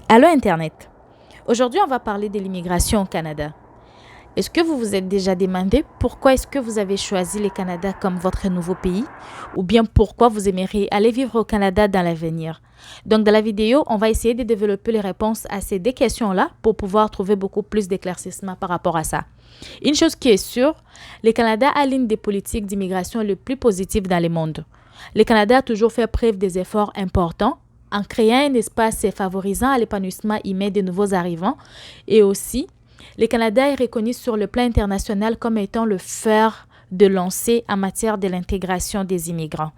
Allô Internet. Aujourd'hui, on va parler de l'immigration au Canada. Est-ce que vous vous êtes déjà demandé pourquoi est-ce que vous avez choisi le Canada comme votre nouveau pays ou bien pourquoi vous aimeriez aller vivre au Canada dans l'avenir? Donc, dans la vidéo, on va essayer de développer les réponses à ces deux questions-là pour pouvoir trouver beaucoup plus d'éclaircissement par rapport à ça. Une chose qui est sûre, le Canada a l'une des politiques d'immigration les plus positives dans le monde. Le Canada a toujours fait preuve des efforts importants en créant un espace favorisant à l'épanouissement humain des nouveaux arrivants et aussi, le Canada est reconnu sur le plan international comme étant le fer de lancer en matière de l'intégration des immigrants.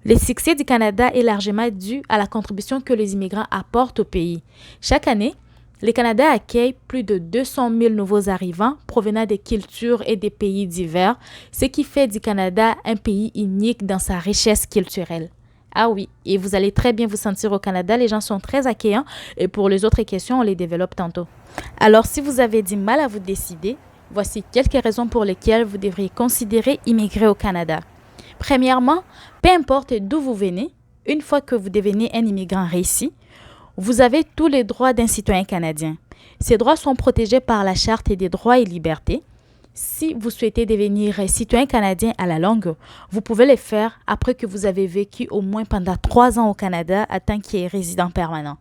Le succès du Canada est largement dû à la contribution que les immigrants apportent au pays. Chaque année, le Canada accueille plus de 200 000 nouveaux arrivants provenant des cultures et des pays divers, ce qui fait du Canada un pays unique dans sa richesse culturelle. Ah oui, et vous allez très bien vous sentir au Canada, les gens sont très accueillants et pour les autres questions, on les développe tantôt. Alors si vous avez du mal à vous décider, voici quelques raisons pour lesquelles vous devriez considérer immigrer au Canada. Premièrement, peu importe d'où vous venez, une fois que vous devenez un immigrant réussi, vous avez tous les droits d'un citoyen canadien. Ces droits sont protégés par la Charte des droits et libertés. Si vous souhaitez devenir citoyen canadien à la longue, vous pouvez le faire après que vous avez vécu au moins pendant 3 ans au Canada en tant que résident permanent.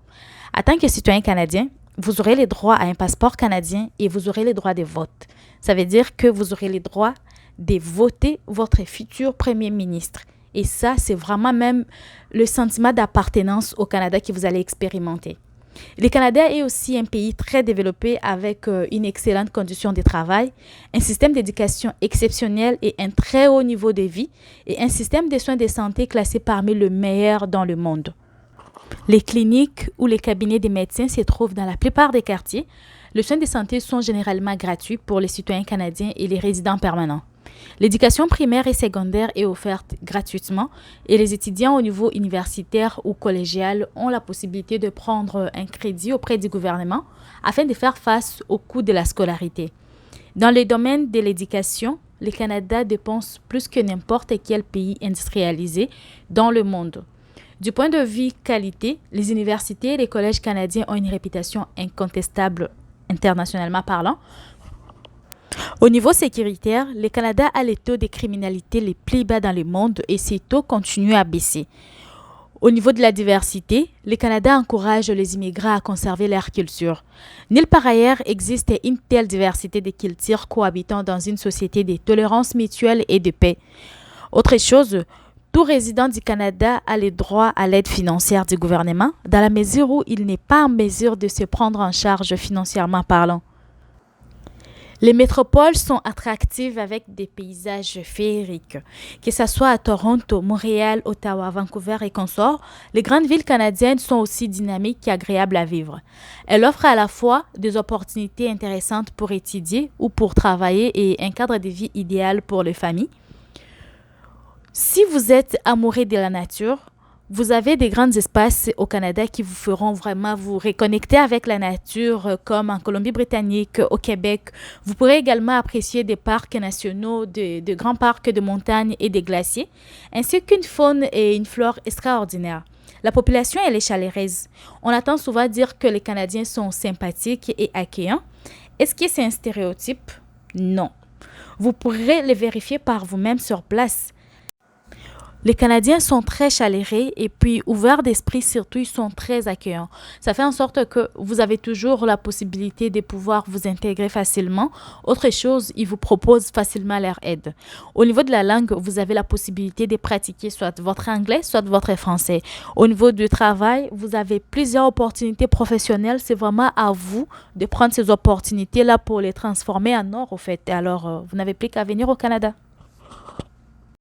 En tant que citoyen canadien, vous aurez les droits à un passeport canadien et vous aurez les droits de vote. Ça veut dire que vous aurez les droits de voter votre futur premier ministre. Et ça, c'est vraiment même le sentiment d'appartenance au Canada que vous allez expérimenter. Le Canada est aussi un pays très développé avec une excellente condition de travail, un système d'éducation exceptionnel et un très haut niveau de vie et un système de soins de santé classé parmi les meilleurs dans le monde. Les cliniques ou les cabinets des médecins se trouvent dans la plupart des quartiers. Les soins de santé sont généralement gratuits pour les citoyens canadiens et les résidents permanents. L'éducation primaire et secondaire est offerte gratuitement et les étudiants au niveau universitaire ou collégial ont la possibilité de prendre un crédit auprès du gouvernement afin de faire face au coût de la scolarité. Dans le domaine de l'éducation, le Canada dépense plus que n'importe quel pays industrialisé dans le monde. Du point de vue qualité, les universités et les collèges canadiens ont une réputation incontestable internationalement parlant. Au niveau sécuritaire, le Canada a les taux de criminalité les plus bas dans le monde et ces taux continuent à baisser. Au niveau de la diversité, le Canada encourage les immigrants à conserver leur culture. Nulle part ailleurs existe une telle diversité de cultures cohabitant dans une société de tolérance mutuelle et de paix. Autre chose, tout résident du Canada a le droit à l'aide financière du gouvernement dans la mesure où il n'est pas en mesure de se prendre en charge financièrement parlant. Les métropoles sont attractives avec des paysages féeriques. Que ce soit à Toronto, Montréal, Ottawa, Vancouver et consorts, les grandes villes canadiennes sont aussi dynamiques et agréables à vivre. Elles offrent à la fois des opportunités intéressantes pour étudier ou pour travailler et un cadre de vie idéal pour les familles. Si vous êtes amoureux de la nature, vous avez des grands espaces au Canada qui vous feront vraiment vous reconnecter avec la nature, comme en Colombie-Britannique, au Québec. Vous pourrez également apprécier des parcs nationaux, de grands parcs de montagnes et des glaciers, ainsi qu'une faune et une flore extraordinaires. La population, elle est chaleureuse. On entend souvent dire que les Canadiens sont sympathiques et accueillants. Est-ce que c'est un stéréotype? Non. Vous pourrez le vérifier par vous-même sur place. Les Canadiens sont très chaleureux et puis ouverts d'esprit, surtout ils sont très accueillants. Ça fait en sorte que vous avez toujours la possibilité de pouvoir vous intégrer facilement. Autre chose, ils vous proposent facilement leur aide. Au niveau de la langue, vous avez la possibilité de pratiquer soit votre anglais, soit votre français. Au niveau du travail, vous avez plusieurs opportunités professionnelles. C'est vraiment à vous de prendre ces opportunités-là pour les transformer en or, au fait. Alors, vous n'avez plus qu'à venir au Canada.